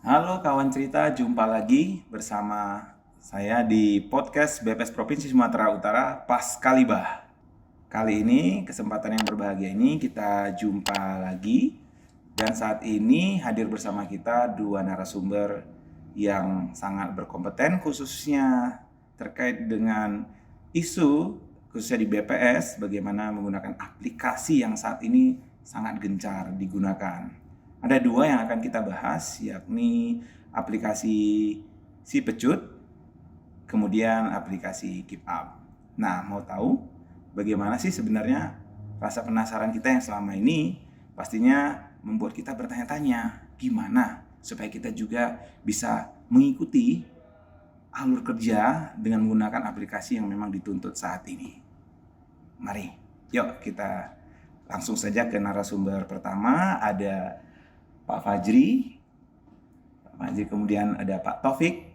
Halo kawan cerita, jumpa lagi bersama saya di podcast BPS Provinsi Sumatera Utara Paskalibah. Kali ini, kesempatan yang berbahagia ini kita jumpa lagi. Dan saat ini hadir bersama kita dua narasumber yang sangat berkompeten khususnya terkait dengan isu khususnya di BPS bagaimana menggunakan aplikasi yang saat ini sangat gencar digunakan. Ada dua yang akan kita bahas, yakni aplikasi Si Pecut, kemudian aplikasi Keep Up. Nah, mau tahu bagaimana sih sebenarnya rasa penasaran kita yang selama ini pastinya membuat kita bertanya-tanya gimana supaya kita juga bisa mengikuti alur kerja dengan menggunakan aplikasi yang memang dituntut saat ini. Mari, yuk kita langsung saja ke narasumber pertama. Ada Pak Fajri, kemudian ada Pak Taufik.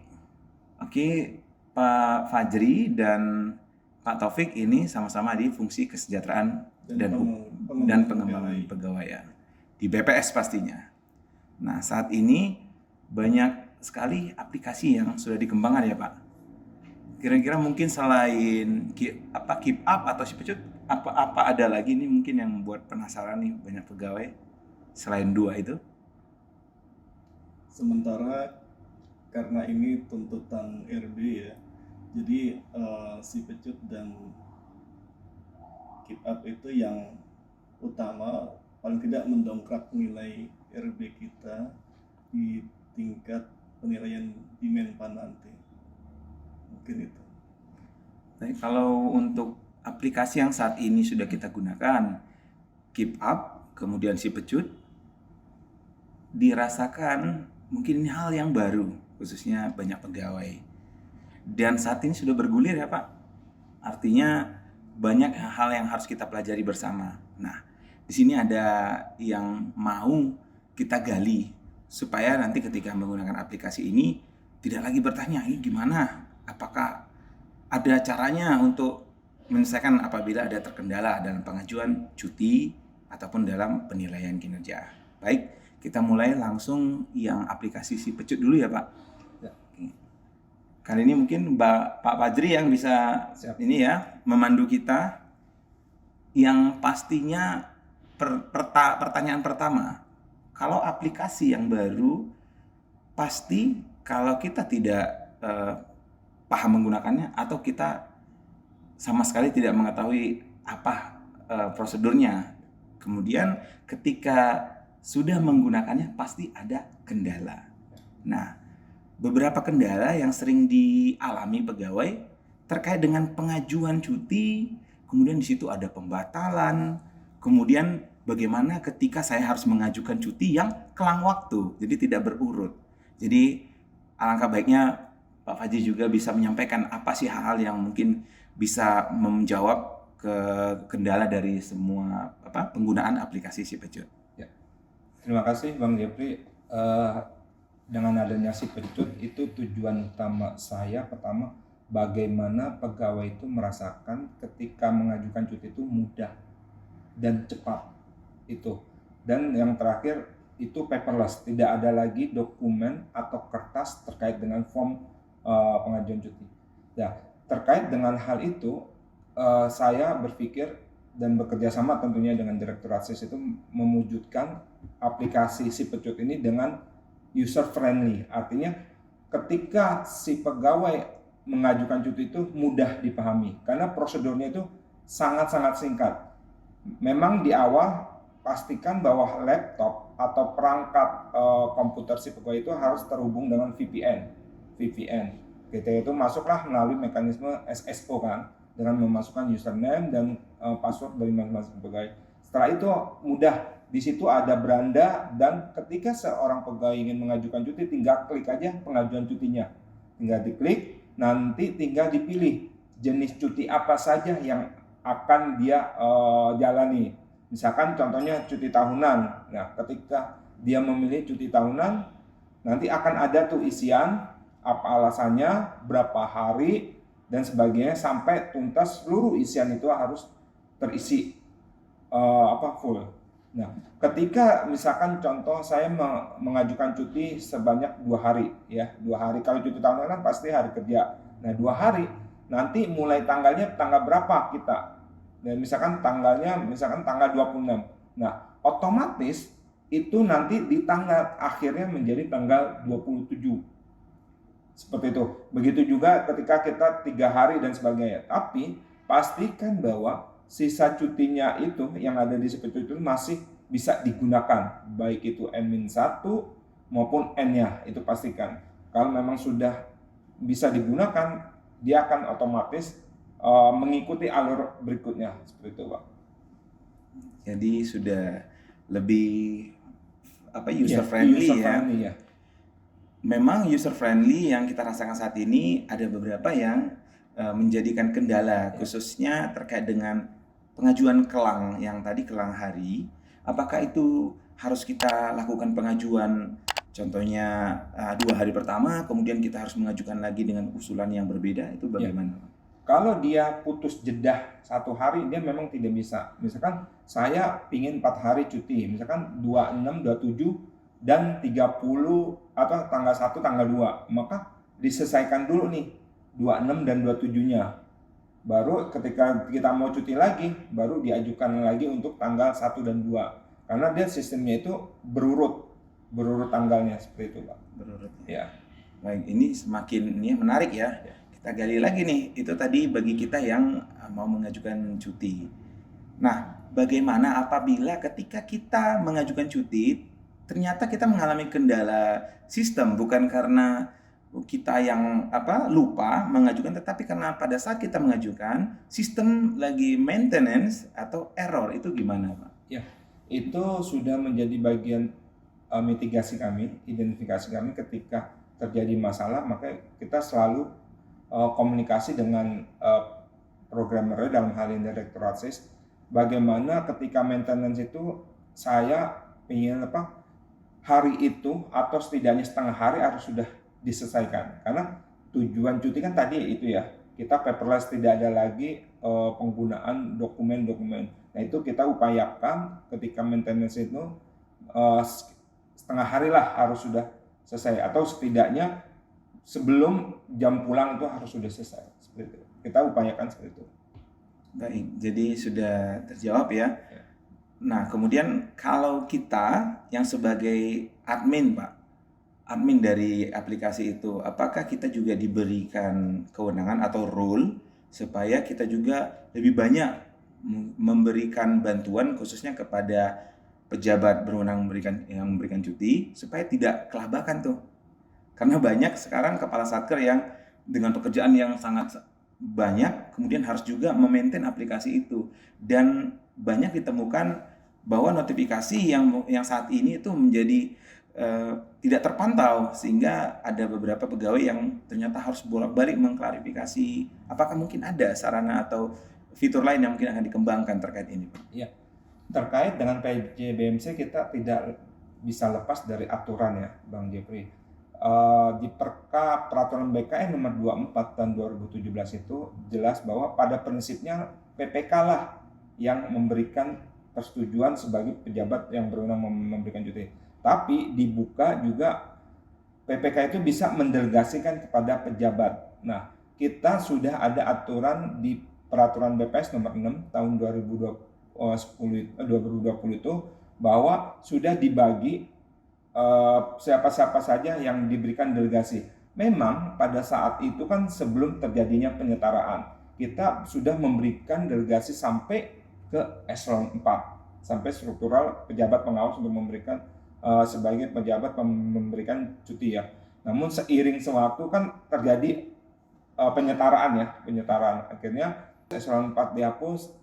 Oke, Pak Fajri dan Pak Taufik ini sama-sama di fungsi kesejahteraan dan pengembangan pegawaian di BPS pastinya. Nah, saat ini banyak sekali aplikasi yang sudah dikembangkan ya Pak. Kira-kira mungkin selain Keep Up atau Si Pecut, apa ada lagi nih mungkin yang membuat penasaran nih banyak pegawai selain dua itu? Sementara karena ini tuntutan RB ya, jadi si pecut dan keep up itu yang utama, paling tidak mendongkrak nilai RB kita di tingkat penilaian di Menpan nanti, mungkin itu. Tapi kalau untuk aplikasi yang saat ini sudah kita gunakan, Keep Up, kemudian Si Pecut, dirasakan mungkin ini hal yang baru, khususnya banyak pegawai. Dan saat ini sudah bergulir ya Pak. Artinya banyak hal yang harus kita pelajari bersama. Nah, di sini ada yang mau kita gali supaya nanti ketika menggunakan aplikasi ini tidak lagi bertanya ini gimana, apakah ada caranya untuk menyelesaikan apabila ada terkendala dalam pengajuan cuti ataupun dalam penilaian kinerja. Baik, kita mulai langsung yang aplikasi Si Pecut dulu ya Pak. Ya. Kali ini mungkin Pak Fajri yang bisa ini ya memandu kita. Yang pastinya pertanyaan pertama, kalau aplikasi yang baru pasti kalau kita tidak paham menggunakannya atau kita sama sekali tidak mengetahui apa prosedurnya. Kemudian ketika sudah menggunakannya pasti ada kendala. Nah, beberapa kendala yang sering dialami pegawai terkait dengan pengajuan cuti, kemudian di situ ada pembatalan, kemudian bagaimana ketika saya harus mengajukan cuti yang kelang waktu, jadi tidak berurut. Jadi alangkah baiknya Pak Fajri juga bisa menyampaikan apa sih hal-hal yang mungkin bisa menjawab ke kendala dari semua penggunaan aplikasi Si Pecut. Ya. Terima kasih Bang Jepri. Dengan adanya Si Pecut itu tujuan utama saya pertama bagaimana pegawai itu merasakan ketika mengajukan cuti itu mudah dan cepat itu. Dan yang terakhir itu paperless, tidak ada lagi dokumen atau kertas terkait dengan form pengajuan cuti. Ya, terkait dengan hal itu saya berpikir dan bekerja sama tentunya dengan Direktorat SIS itu mewujudkan aplikasi Si Pecut ini dengan user friendly. Artinya ketika si pegawai mengajukan cuti itu mudah dipahami karena prosedurnya itu sangat-sangat singkat. Memang di awal pastikan bahwa laptop atau perangkat komputer si pegawai itu harus terhubung dengan VPN. Kita itu masuklah melalui mekanisme SSO kan, dengan memasukkan username dan password dari masing-masing pegawai. Setelah itu mudah, di situ ada beranda dan ketika seorang pegawai ingin mengajukan cuti tinggal klik aja pengajuan cutinya. Tinggal diklik, nanti tinggal dipilih jenis cuti apa saja yang akan dia jalani. Misalkan contohnya cuti tahunan. Nah, ketika dia memilih cuti tahunan, nanti akan ada tuh isian apa alasannya, berapa hari dan sebagainya sampai tuntas seluruh isian itu harus terisi full. Nah, ketika misalkan contoh saya mengajukan cuti sebanyak 2 hari, ya 2 hari. Kalau cuti tahunan kan pasti hari kerja. Nah 2 hari, nanti mulai tanggal berapa kita? Dan misalkan tanggal 26. Nah, otomatis itu nanti di tanggal akhirnya menjadi tanggal 27. Seperti itu. Begitu juga ketika kita 3 hari dan sebagainya. Tapi pastikan bahwa sisa cutinya itu yang ada di si pecut itu masih bisa digunakan, baik itu N-1 maupun N-nya, itu pastikan. Kalau memang sudah bisa digunakan, dia akan otomatis mengikuti alur berikutnya, seperti itu, Pak. Jadi sudah lebih user friendly ya. Memang user friendly yang kita rasakan saat ini ada beberapa yang menjadikan kendala, khususnya terkait dengan pengajuan kelang yang tadi kelang hari. Apakah itu harus kita lakukan pengajuan contohnya 2 hari pertama, kemudian kita harus mengajukan lagi dengan usulan yang berbeda, itu bagaimana? Kalau dia putus jeda 1 hari, dia memang tidak bisa. Misalkan saya pingin 4 hari cuti, misalkan 26, 27, dan 30 atau tanggal 1, tanggal 2, maka diselesaikan dulu nih 26 dan 27-nya. Baru ketika kita mau cuti lagi, baru diajukan lagi untuk tanggal 1 dan 2. Karena dia sistemnya itu berurut tanggalnya, seperti itu, Pak. Berurut. Ya. Baik, ini semakin menarik ya. Kita gali lagi nih, itu tadi bagi kita yang mau mengajukan cuti. Nah, bagaimana apabila ketika kita mengajukan cuti, ternyata kita mengalami kendala sistem, bukan karena kita yang lupa mengajukan, tetapi karena pada saat kita mengajukan sistem lagi maintenance atau error, itu gimana, Pak? Ya, itu sudah menjadi bagian mitigasi kami, identifikasi kami ketika terjadi masalah, maka kita selalu komunikasi dengan programmer dalam hal ini Direktorat SIS. Bagaimana ketika maintenance itu saya ingin hari itu atau setidaknya setengah hari harus sudah diselesaikan, karena tujuan cuti kan tadi itu ya, kita paperless, tidak ada lagi penggunaan dokumen-dokumen. Nah itu kita upayakan ketika maintenance itu setengah hari lah harus sudah selesai, atau setidaknya sebelum jam pulang itu harus sudah selesai, seperti itu. Kita upayakan seperti itu. Baik, jadi sudah terjawab ya. Nah kemudian kalau kita yang sebagai admin, Pak, admin dari aplikasi itu, apakah kita juga diberikan kewenangan atau role supaya kita juga lebih banyak memberikan bantuan khususnya kepada pejabat berwenang memberikan cuti supaya tidak kelabakan tuh? Karena banyak sekarang kepala satker yang dengan pekerjaan yang sangat banyak kemudian harus juga memaintain aplikasi itu, dan banyak ditemukan bahwa notifikasi yang saat ini itu menjadi tidak terpantau, sehingga ada beberapa pegawai yang ternyata harus bolak-balik mengklarifikasi. Apakah mungkin ada sarana atau fitur lain yang mungkin akan dikembangkan terkait ini, Pak? Ya, terkait dengan PJBMC kita tidak bisa lepas dari aturan ya, Bang Jeffrey. Di peraturan BKN nomor 24 tahun 2017 itu jelas bahwa pada prinsipnya PPK lah yang memberikan persetujuan sebagai pejabat yang berwenang memberikan cuti. Tapi dibuka juga PPK itu bisa mendelegasikan kepada pejabat. Nah, kita sudah ada aturan di peraturan BPS nomor 6 tahun 2020 itu bahwa sudah dibagi siapa-siapa saja yang diberikan delegasi. Memang pada saat itu kan sebelum terjadinya penyetaraan, kita sudah memberikan delegasi sampai ke eselon 4, sampai struktural pejabat pengawas untuk memberikan sebagai pejabat memberikan cuti ya. Namun seiring sewaktu kan terjadi penyetaraan. Akhirnya eselon 4 dihapus.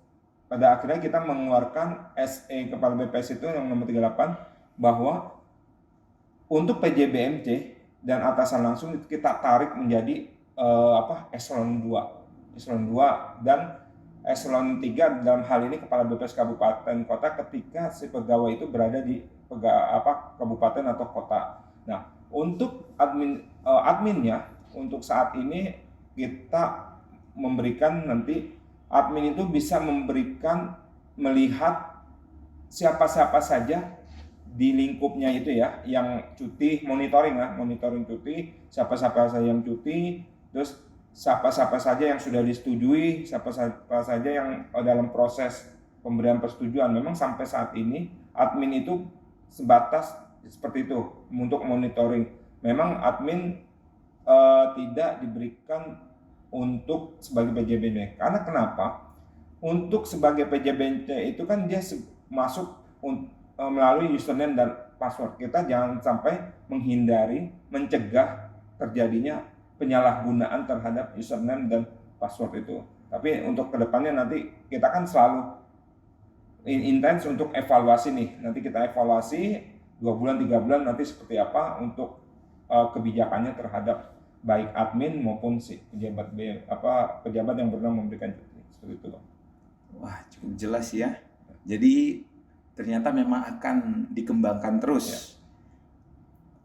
Pada akhirnya kita mengeluarkan SE Kepala BPS itu yang nomor 38 bahwa untuk PJBMC dan atasan langsung itu kita tarik menjadi eselon 2 dan eselon 3 dalam hal ini Kepala BPS Kabupaten Kota ketika si pegawai itu berada di kabupaten atau kota. Nah, untuk adminnya untuk saat ini kita memberikan nanti admin itu bisa melihat siapa-siapa saja di lingkupnya itu ya, yang cuti, monitoring cuti, siapa-siapa saja yang cuti, terus siapa-siapa saja yang sudah disetujui, siapa-siapa saja yang dalam proses pemberian persetujuan. Memang sampai saat ini admin itu sebatas seperti itu untuk monitoring. Memang admin tidak diberikan untuk sebagai PJBNT. Karena kenapa? Untuk sebagai PJBNT itu kan dia masuk melalui username dan password. Kita jangan sampai mencegah terjadinya penyalahgunaan terhadap username dan password itu. Tapi untuk kedepannya nanti kita kan selalu intens untuk evaluasi nih. Nanti kita evaluasi 2 bulan, 3 bulan nanti seperti apa untuk kebijakannya terhadap baik admin maupun si pejabat yang pernah memberikan cuti. Seperti itu, Bang. Wah, cukup jelas ya. Jadi ternyata memang akan dikembangkan terus. Ya.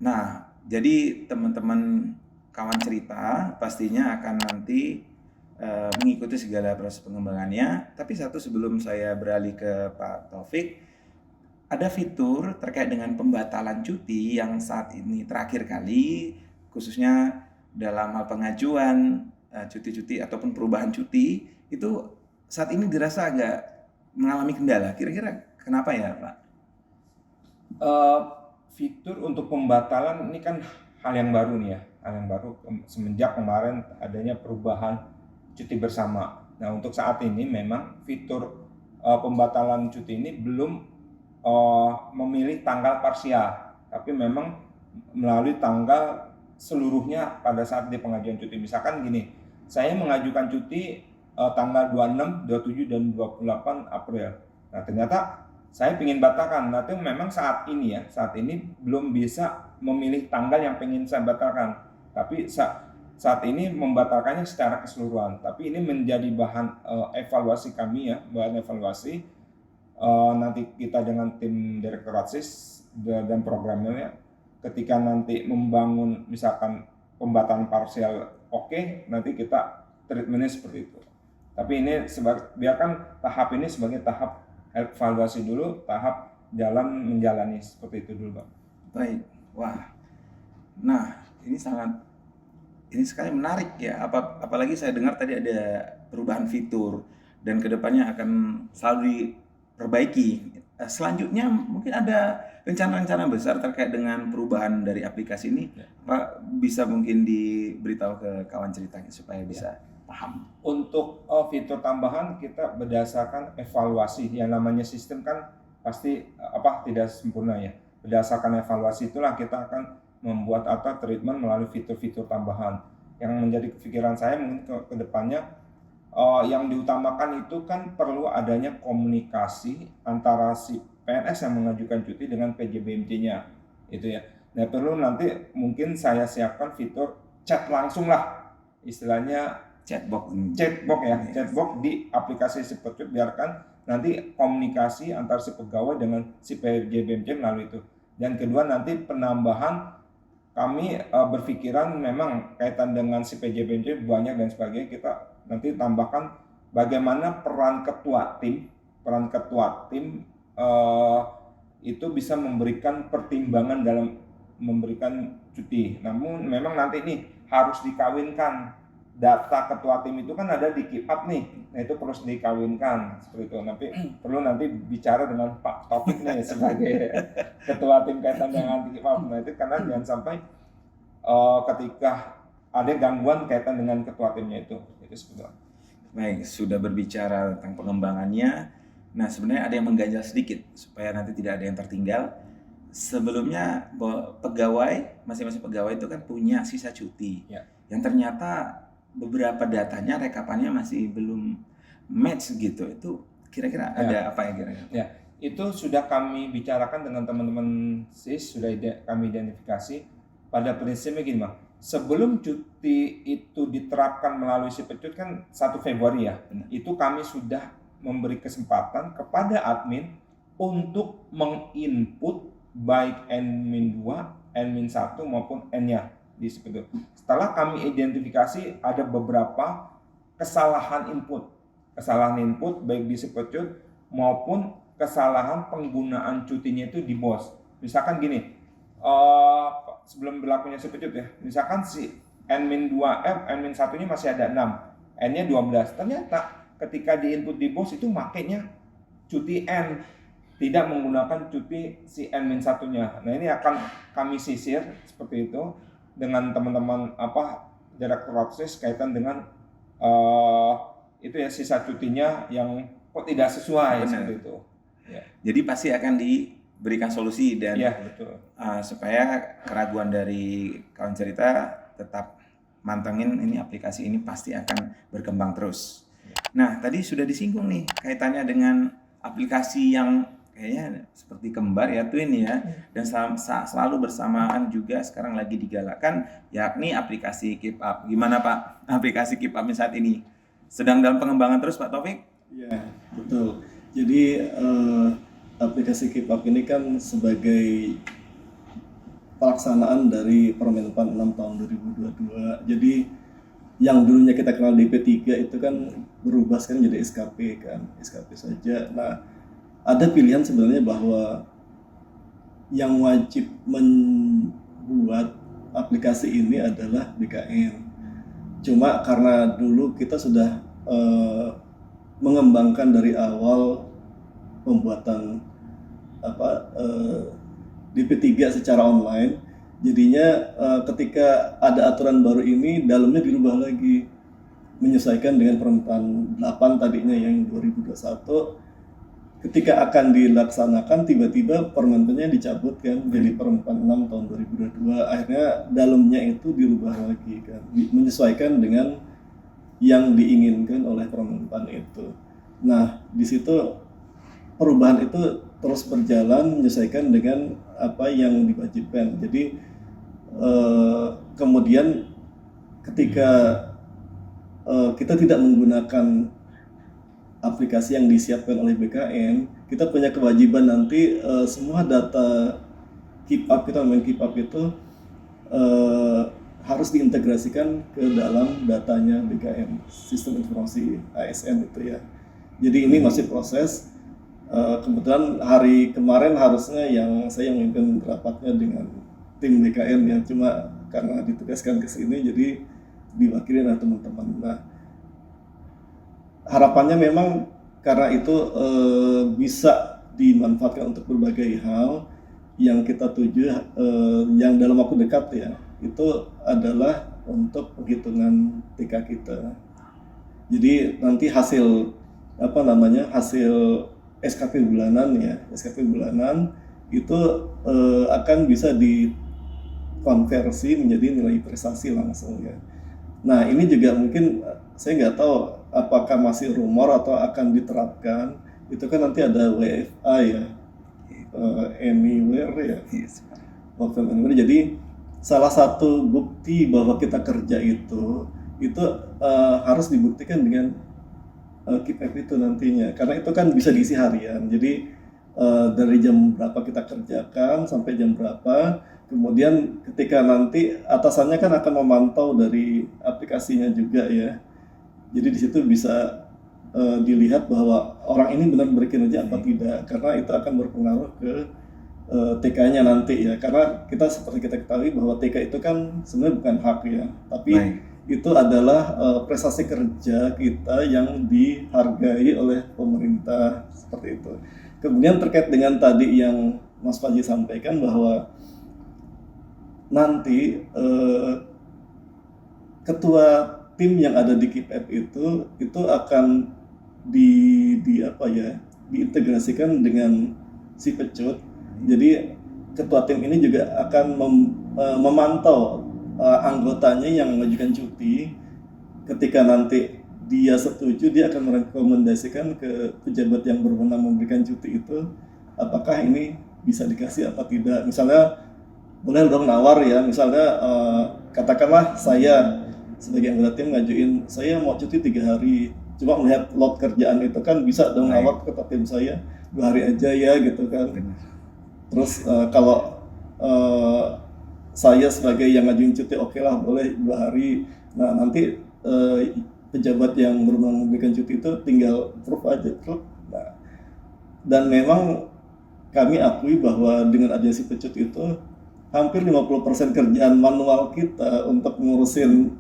Nah, jadi teman-teman kawan cerita pastinya akan nanti mengikuti segala proses pengembangannya. Tapi satu sebelum saya beralih ke Pak Taufik, ada fitur terkait dengan pembatalan cuti yang saat ini terakhir kali, khususnya dalam hal pengajuan cuti-cuti ataupun perubahan cuti, itu saat ini dirasa agak mengalami kendala. Kira-kira kenapa ya, Pak? Fitur untuk pembatalan ini kan hal yang baru nih ya, hal yang baru semenjak kemarin adanya perubahan cuti bersama. Nah, untuk saat ini memang fitur pembatalan cuti ini belum memilih tanggal parsial, tapi memang melalui tanggal seluruhnya pada saat di pengajuan cuti. Misalkan gini, saya mengajukan cuti tanggal 26, 27, dan 28 April. Nah, ternyata saya ingin batalkan. Nanti memang saat ini belum bisa memilih tanggal yang ingin saya batalkan. Tapi saat ini membatalkannya secara keseluruhan. Tapi ini menjadi bahan evaluasi kami ya, bahan evaluasi nanti kita dengan tim Direktorat SIS dan programnya. Ketika nanti membangun misalkan pembatalan parsial oke, nanti kita treatmentnya seperti itu. Tapi ini biarkan tahap ini sebagai tahap evaluasi dulu, tahap jalan menjalani seperti itu dulu, Bang. Baik, wah. Nah, ini sekali menarik ya. Apalagi saya dengar tadi ada perubahan fitur dan kedepannya akan selalu diperbaiki. Selanjutnya mungkin ada rencana-rencana besar terkait dengan perubahan dari aplikasi ini, ya. Pak, bisa mungkin diberitahu ke kawan ceritanya supaya bisa paham. Untuk fitur tambahan kita berdasarkan evaluasi. Yang namanya sistem kan pasti tidak sempurna ya. Berdasarkan evaluasi itulah kita akan membuat treatment melalui fitur-fitur tambahan. Yang menjadi pikiran saya mungkin ke depannya yang diutamakan itu kan perlu adanya komunikasi antara si PNS yang mengajukan cuti dengan PJBMJ-nya, itu ya. Nah, perlu nanti mungkin saya siapkan fitur chat langsung lah, istilahnya chatbox ya, chatbox di aplikasi si Pecut, biarkan nanti komunikasi antara si pegawai dengan si PJBMJ melalui itu. Dan kedua nanti penambahan kami berpikiran memang kaitan dengan si PJBMJ banyak dan sebagainya, kita nanti tambahkan bagaimana peran ketua tim itu bisa memberikan pertimbangan dalam memberikan cuti. Namun memang nanti ini harus dikawinkan, data ketua tim itu kan ada di keep up nih, nah itu terus dikawinkan seperti itu. Perlu nanti bicara dengan Pak Taufik nih sebagai ketua tim kaitan dengan keep up. Nah itu karena jangan sampai ketika ada gangguan kaitan dengan ketua timnya itu sebetulnya. Baik, sudah berbicara tentang pengembangannya. Nah, sebenarnya ada yang mengganjal sedikit supaya nanti tidak ada yang tertinggal. Sebelumnya masing-masing pegawai itu kan punya sisa cuti, ya, yang ternyata beberapa datanya rekapannya masih belum match gitu. Itu kira-kira ada apa ya kira-kira? Ya, itu sudah kami bicarakan dengan teman-teman SIS, sudah kami identifikasi. Pada prinsipnya gini, Bang. Sebelum cuti itu diterapkan melalui si Pecut kan 1 Februari ya. Itu kami sudah memberi kesempatan kepada admin untuk menginput baik N-2, N-1 maupun N-nya di si Pecut. Setelah kami identifikasi ada beberapa kesalahan input baik di si Pecut maupun kesalahan penggunaan cutinya itu di bos. Misalkan gini, sebelum berlakunya si pecut ya, misalkan si N-2F, N-1-nya masih ada 6, N-nya 12. Ternyata ketika di input di bos itu makainya cuti N, tidak menggunakan cuti si N-1-nya. Nah, ini akan kami sisir seperti itu dengan teman-teman Direktur Akses kaitan dengan itu ya sisa cutinya yang kok tidak sesuai. Benar. Seperti itu. Ya. Jadi pasti akan diberikan solusi dan Iya, betul. supaya keraguan dari kawan cerita tetap mantengin ini aplikasi ini pasti akan berkembang terus. Nah, tadi sudah disinggung nih kaitannya dengan aplikasi yang kayaknya seperti kembar ya, twin ya, dan selalu bersamaan juga sekarang lagi digalakkan, yakni aplikasi Keep Up. Gimana Pak, aplikasi Keep Up saat ini sedang dalam pengembangan terus Pak Taufik? Ya, betul. Jadi aplikasi Keep Up ini kan sebagai pelaksanaan dari Permenpan 6 tahun 2022. Jadi yang dulunya kita kenal DP3 itu kan berubah sekarang jadi SKP kan, SKP saja. Nah, ada pilihan sebenarnya bahwa yang wajib membuat aplikasi ini adalah BKN. Cuma karena dulu kita sudah mengembangkan dari awal pembuatan DP3 secara online, jadinya ketika ada aturan baru ini dalamnya dirubah lagi menyesuaikan dengan Permenpan 8 tadinya yang 2021. Ketika akan dilaksanakan tiba-tiba Permenpannya dicabut kan, jadi Permenpan 6 tahun 2022. Akhirnya dalamnya itu dirubah lagi kan, menyesuaikan dengan yang diinginkan oleh Permenpan itu. Nah, di situ perubahan itu terus berjalan menyesuaikan dengan apa yang diwajibkan. Jadi kemudian ketika kita tidak menggunakan aplikasi yang disiapkan oleh BKN, kita punya kewajiban nanti semua data Keep Up, kita main Keep Up itu harus diintegrasikan ke dalam datanya BKN, Sistem Informasi ASN itu ya. Jadi ini masih proses. Kebetulan hari kemarin harusnya saya memimpin rapatnya dengan tim BKN ya, cuma karena ditugaskan ke sini jadi diwakili oleh teman-teman. Nah, harapannya memang karena itu bisa dimanfaatkan untuk berbagai hal yang kita tuju, yang dalam waktu dekat ya, itu adalah untuk penghitungan TK kita. Jadi nanti hasil SKP bulanan ya, SKP bulanan itu akan bisa dikonversi menjadi nilai prestasi langsung ya. Nah, ini juga mungkin saya nggak tahu apakah masih rumor atau akan diterapkan. Itu kan nanti ada WFA ya, anywhere ya, work from anywhere. Jadi salah satu bukti bahwa kita kerja itu harus dibuktikan dengan Keep Up itu nantinya, karena itu kan bisa diisi harian. Jadi dari jam berapa kita kerjakan sampai jam berapa, kemudian ketika nanti atasannya kan akan memantau dari aplikasinya juga ya. Jadi di situ bisa dilihat bahwa orang ini benar berkinerja apa tidak, karena itu akan berpengaruh ke TK-nya nanti ya. Karena seperti kita ketahui bahwa TK itu kan sebenarnya bukan hak ya, tapi itu adalah prestasi kerja kita yang dihargai oleh pemerintah, seperti itu. Kemudian terkait dengan tadi yang Mas Panji sampaikan bahwa nanti ketua tim yang ada di Keep Up itu akan diintegrasikan dengan si pecut. Jadi ketua tim ini juga akan memantau anggotanya yang mengajukan cuti. Ketika nanti dia setuju, dia akan merekomendasikan ke pejabat yang berwenang memberikan cuti itu apakah ini bisa dikasih apa tidak. Misalnya boleh dong nawar ya, misalnya katakanlah saya sebagai anggota tim ngajuin saya mau cuti 3 hari, cuma melihat load kerjaan itu kan bisa dong nawar ke tim saya 2 hari aja ya gitu kan. Terus kalau saya sebagai yang ngajuin cuti oke lah boleh 2 hari. Nah nanti pejabat yang berwenang memberikan cuti itu tinggal approve aja. Nah Dan memang kami akui bahwa dengan adanya si Pecut itu hampir 50% kerjaan manual kita untuk ngurusin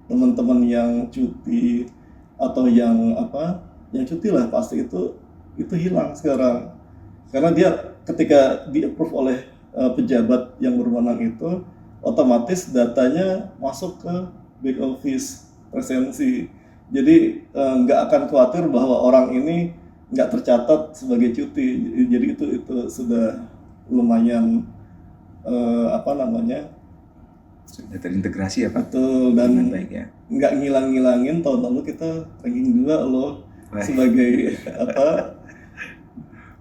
teman-teman yang cuti atau yang cuti lah pasti itu hilang sekarang. Karena dia ketika di-approve oleh pejabat yang berwenang itu, otomatis datanya masuk ke back office presensi. Jadi nggak akan khawatir bahwa orang ini nggak tercatat sebagai cuti. Jadi itu sudah lumayan Sudah terintegrasi ya Pak? betul, dan Dengan baik ya. nggak ngilang-ngilangin. Tahun lalu kita ranking 2 loh Wah. sebagai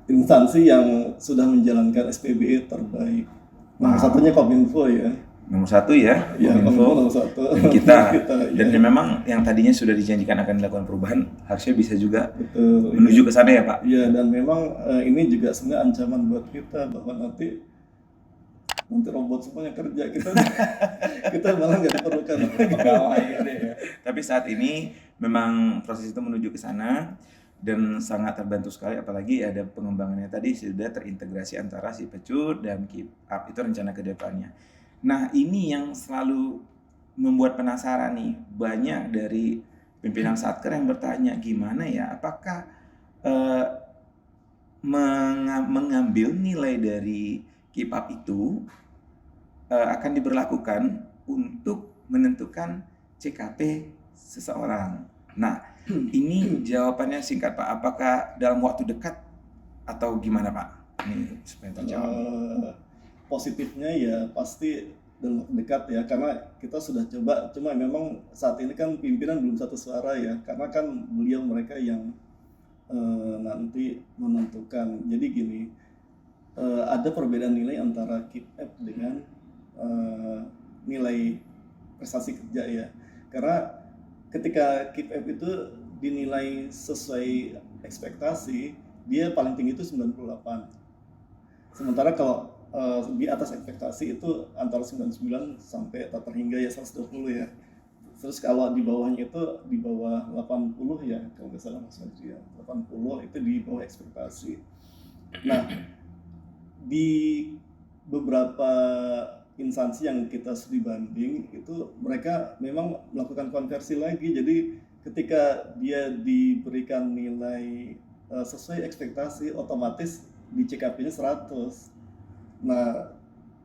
instansi yang sudah menjalankan SPBE terbaik. Nomor satunya Kominfo ya. Nomor 1 ya, Ya, Kominfo. Kominfo nomor 1. Dan kita, dan ya. memang yang tadinya sudah dijanjikan akan dilakukan perubahan, harusnya bisa juga Betul. menuju ke sana ya Pak. Iya, dan memang ini juga sebenarnya ancaman buat kita bahwa nanti robot semuanya kerja, kita malah nggak diperlukan. Pegawai gitu ya. Tapi saat ini memang proses itu menuju ke sana dan sangat terbantu sekali, apalagi ada pengembangannya tadi sudah terintegrasi antara si Pecut dan Keep Up, itu rencana ke depannya. Nah, ini yang selalu membuat penasaran nih, banyak dari pimpinan Satker yang bertanya gimana ya, apakah mengambil nilai dari Keep Up itu akan diberlakukan untuk menentukan CKP seseorang. Nah, ini jawabannya singkat Pak. Apakah dalam waktu dekat atau gimana Pak? Ini supaya terjawab. Positifnya ya pasti dalam waktu dekat ya, karena kita sudah coba. Cuma memang saat ini kan pimpinan belum satu suara ya, karena kan beliau mereka yang nanti menentukan. Jadi gini, ada perbedaan nilai antara Keep Up dengan nilai prestasi kerja ya. Karena ketika Keep Up itu dinilai sesuai ekspektasi, dia paling tinggi itu 98. Sementara kalau di atas ekspektasi itu antara 99 sampai tak terhingga ya 120 ya. Terus kalau di bawahnya itu di bawah 80 ya, kalau nggak salah Mas Fadri ya, 80 itu di bawah ekspektasi. Nah, di beberapa instansi yang kita studi banding itu mereka memang melakukan konversi lagi. Jadi ketika dia diberikan nilai sesuai ekspektasi, otomatis di CKP-nya 100. Nah,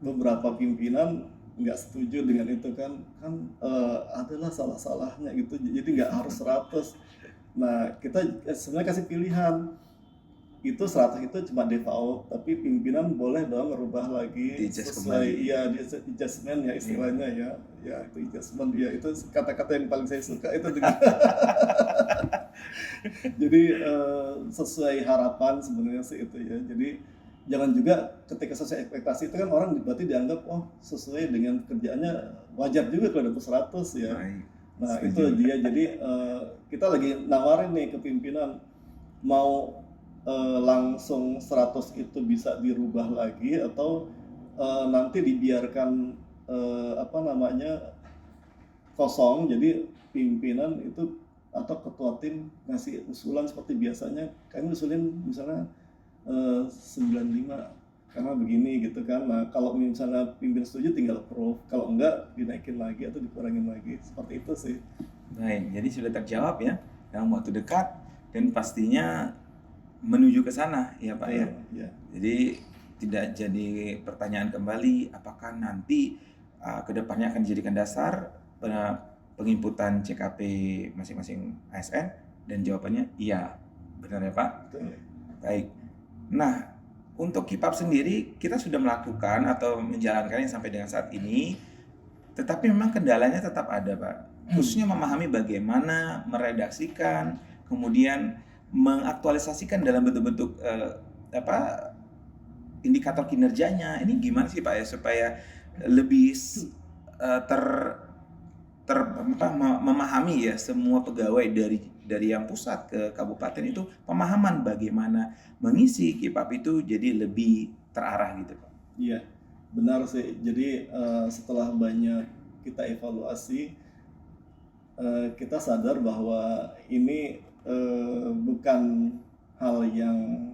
beberapa pimpinan nggak setuju dengan itu kan adalah salah-salahnya gitu, jadi nggak harus 100. Nah, kita sebenarnya kasih pilihan, itu 100 itu cuma default, tapi pimpinan boleh dong merubah lagi sesuai ya di adjustment ya istilahnya ya itu adjustment ya, itu kata-kata yang paling saya suka itu dengan jadi sesuai harapan sebenarnya sih itu ya. Jadi jangan juga ketika sesuai ekspektasi itu kan orang berarti dianggap sesuai dengan kerjaannya, wajar juga kalau dapat 100 ya. Nah, itu dia. Jadi kita lagi nawarin nih ke pimpinan, mau langsung 100 itu bisa dirubah lagi atau nanti dibiarkan kosong, jadi pimpinan itu atau ketua tim ngasih usulan seperti biasanya, kami usulin misalnya 95 karena begini gitu kan. Nah, kalau misalnya pimpinan setuju tinggal approve, kalau enggak dinaikin lagi atau dikurangin lagi, seperti itu sih. Baik, jadi sudah terjawab ya dalam waktu dekat dan pastinya menuju ke sana ya Pak ya. Jadi tidak jadi pertanyaan kembali apakah nanti kedepannya akan dijadikan dasar penginputan CKP masing-masing ASN, dan jawabannya iya, benar ya Pak? Betul. Baik. Nah, untuk Keep Up sendiri kita sudah melakukan atau menjalankannya sampai dengan saat ini, tetapi memang kendalanya tetap ada Pak, khususnya memahami bagaimana meredaksikan, kemudian mengaktualisasikan dalam bentuk-bentuk indikator kinerjanya. Ini gimana sih Pak ya supaya lebih memahami ya semua pegawai dari yang pusat ke kabupaten itu pemahaman bagaimana mengisi Keep Up itu jadi lebih terarah gitu Pak. Iya, benar sih. Jadi setelah banyak kita evaluasi, kita sadar bahwa ini bukan hal yang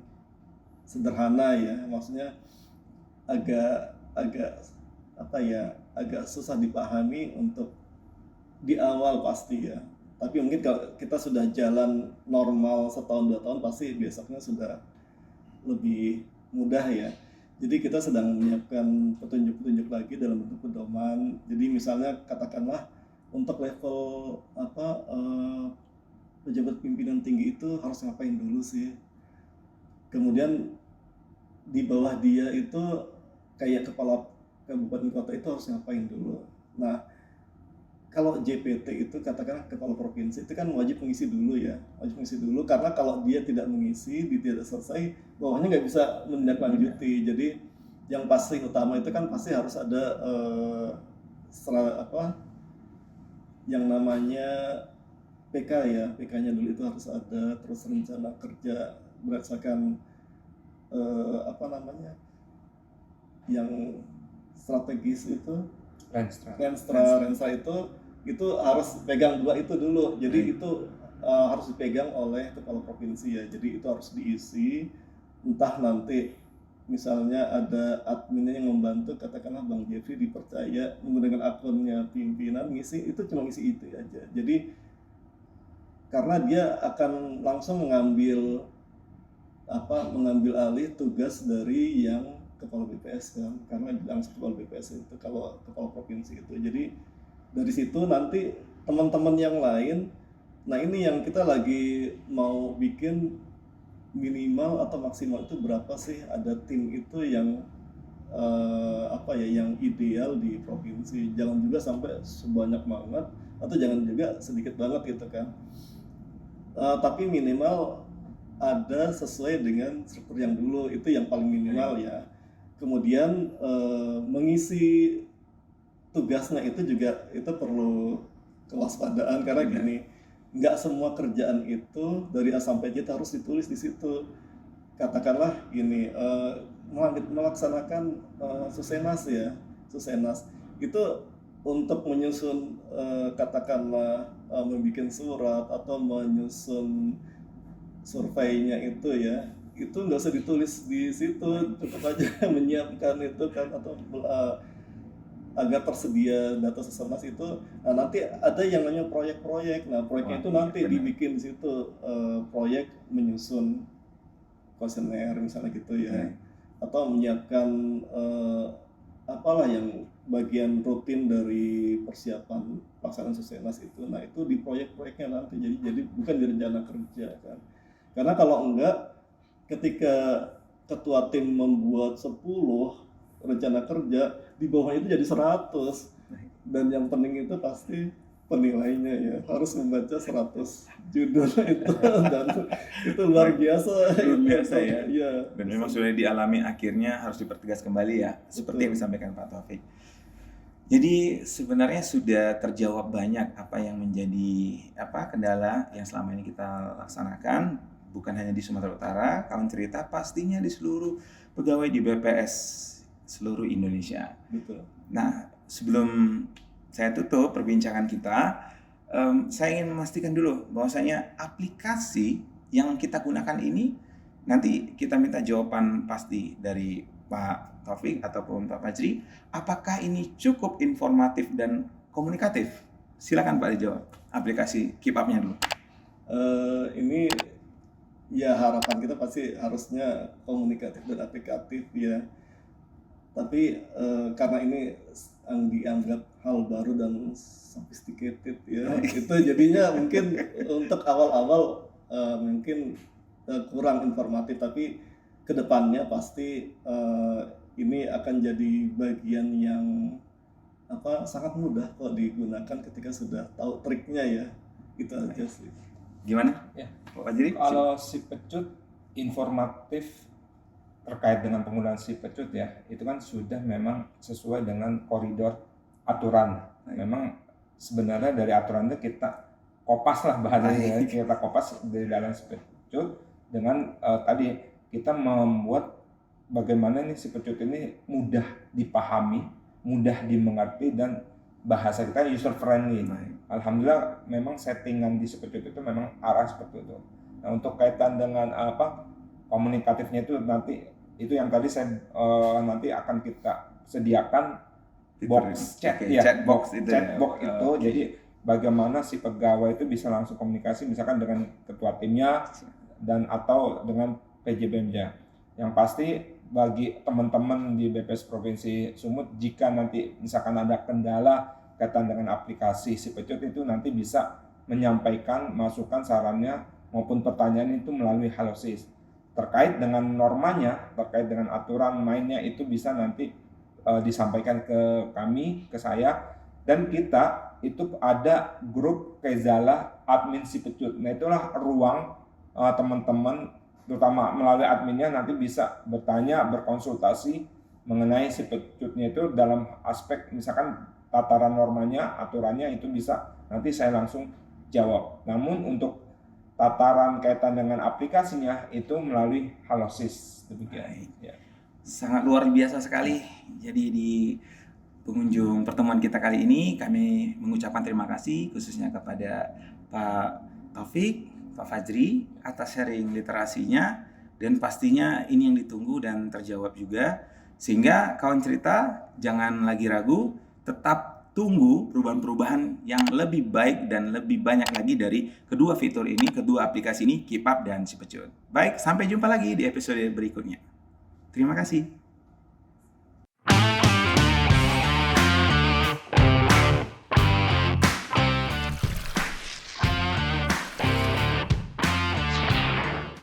sederhana ya, maksudnya agak agak apa ya, agak susah dipahami untuk di awal pasti ya. Tapi mungkin kalau kita sudah jalan normal setahun 2 tahun pasti besoknya sudah lebih mudah ya. Jadi kita sedang menyiapkan petunjuk-petunjuk lagi dalam bentuk pedoman. Jadi misalnya katakanlah untuk level pejabat pimpinan tinggi itu harus ngapain dulu sih. Kemudian di bawah dia itu kayak kepala kabupaten kota itu harus ngapain dulu. Nah, kalau JPT itu katakanlah kepala provinsi itu kan wajib mengisi dulu ya, wajib mengisi dulu karena kalau dia tidak mengisi, dia tidak selesai, bawahnya nggak bisa menindaklanjuti. Jadi yang pasti utama itu kan pasti harus ada yang namanya PK ya, PK-nya dulu itu harus ada, terus rencana kerja berdasarkan yang strategis itu, Renstra itu harus pegang dua itu dulu. Jadi itu harus dipegang oleh kepala provinsi ya. Jadi itu harus diisi. Entah nanti misalnya ada adminnya yang membantu, katakanlah Bang Jeffrey dipercaya menggunakan akunnya pimpinan ngisi, itu cuma ngisi itu aja. Jadi karena dia akan langsung mengambil alih tugas dari yang kepala BPS kan, karena langsung kepala BPS itu kalau kepala provinsi itu. Jadi dari situ nanti teman-teman yang lain, nah ini yang kita lagi mau bikin minimal atau maksimal itu berapa sih ada tim itu yang yang ideal di provinsi. Jangan juga sampai sebanyak banget atau jangan juga sedikit banget gitu kan. Tapi minimal ada sesuai dengan struktur yang dulu, itu yang paling minimal ya. Kemudian mengisi tugasnya itu juga itu perlu kewaspadaan karena gini, nggak semua kerjaan itu dari A sampai Z harus ditulis di situ. Katakanlah gini, melaksanakan Susenas ya, Susenas itu untuk menyusun katakanlah membuat surat atau menyusun surveinya itu ya, itu nggak usah ditulis di situ, cukup aja menyiapkan itu kan, atau agar tersedia data Susenas itu. Nah, nanti ada yang namanya proyek-proyek. Nah, proyeknya itu nanti dibikin di situ, proyek menyusun kuesioner misalnya gitu ya, atau menyiapkan yang bagian rutin dari persiapan pelaksanaan Susenas itu. Nah, itu di proyek-proyeknya nanti, jadi bukan di rencana kerja kan. Karena kalau enggak, ketika ketua tim membuat 10 rencana kerja, di bawahnya itu jadi 100. Dan yang penting itu pasti penilainya ya, harus membaca 100 judul itu. Dan itu luar biasa. Ya. Ya. Dan memang sudah dialami, akhirnya harus dipertegas kembali ya, seperti yang disampaikan Pak Taufik. Jadi sebenarnya sudah terjawab banyak apa yang menjadi kendala yang selama ini kita laksanakan, bukan hanya di Sumatera Utara, kawan cerita pastinya di seluruh pegawai di BPS seluruh Indonesia. Betul. Nah, sebelum saya tutup perbincangan kita, saya ingin memastikan dulu bahwasanya aplikasi yang kita gunakan ini, nanti kita minta jawaban pasti dari Pak Taufik ataupun Pak Fajri, apakah ini cukup informatif dan komunikatif? Silakan Pak dijawab. Aplikasi Keep Up-nya dulu. Ini ya harapan kita pasti harusnya komunikatif dan aplikatif ya. Tapi karena ini dianggap hal baru dan sophisticated ya, itu jadinya mungkin untuk awal-awal mungkin kurang informatif, tapi kedepannya pasti ini akan jadi bagian yang sangat mudah kok digunakan ketika sudah tahu triknya ya. Itu aja sih. Gimana? Ya. Pak Fajri? Kalau si pecut informatif terkait dengan penggunaan si pecut ya, itu kan sudah memang sesuai dengan koridor aturan. Memang sebenarnya dari aturan itu kita kopas lah bahannya, kita kopas dari dalam si pecut dengan tadi kita membuat bagaimana nih si pecut ini mudah dipahami, mudah dimengerti, dan bahasa kita user friendly. Alhamdulillah memang settingan di si pecut itu memang arah seperti itu. Nah, untuk kaitan dengan komunikatifnya itu nanti itu yang tadi saya nanti akan kita sediakan box chat Oke, ya, chatbox itu ya. chatbox itu. Oke. Jadi bagaimana si pegawai itu bisa langsung komunikasi misalkan dengan ketua timnya dan atau dengan PJBM-nya. Yang pasti bagi teman-teman di BPS Provinsi Sumut, jika nanti misalkan ada kendala kaitan dengan aplikasi si Pecut, itu nanti bisa menyampaikan masukan, sarannya maupun pertanyaan itu melalui HelloSys. Terkait dengan normanya, terkait dengan aturan mainnya, itu bisa nanti disampaikan ke kami, ke saya, dan kita itu ada grup Kezala admin si Pecut. Nah, itulah ruang teman-teman terutama melalui adminnya nanti bisa bertanya, berkonsultasi mengenai si Pecutnya itu dalam aspek misalkan tataran normanya, aturannya itu bisa nanti saya langsung jawab. Namun untuk tataran kaitan dengan aplikasinya itu melalui HelloSys, demikian. Ya. Sangat luar biasa sekali. Jadi di pengunjung pertemuan kita kali ini kami mengucapkan terima kasih khususnya kepada Pak Taufik, Pak Fajri atas sharing literasinya, dan pastinya ini yang ditunggu dan terjawab juga, sehingga kawan cerita jangan lagi ragu, tetap tunggu perubahan-perubahan yang lebih baik dan lebih banyak lagi dari kedua fitur ini, kedua aplikasi ini, Keep Up dan Si Pecut. Baik, sampai jumpa lagi di episode berikutnya. Terima kasih.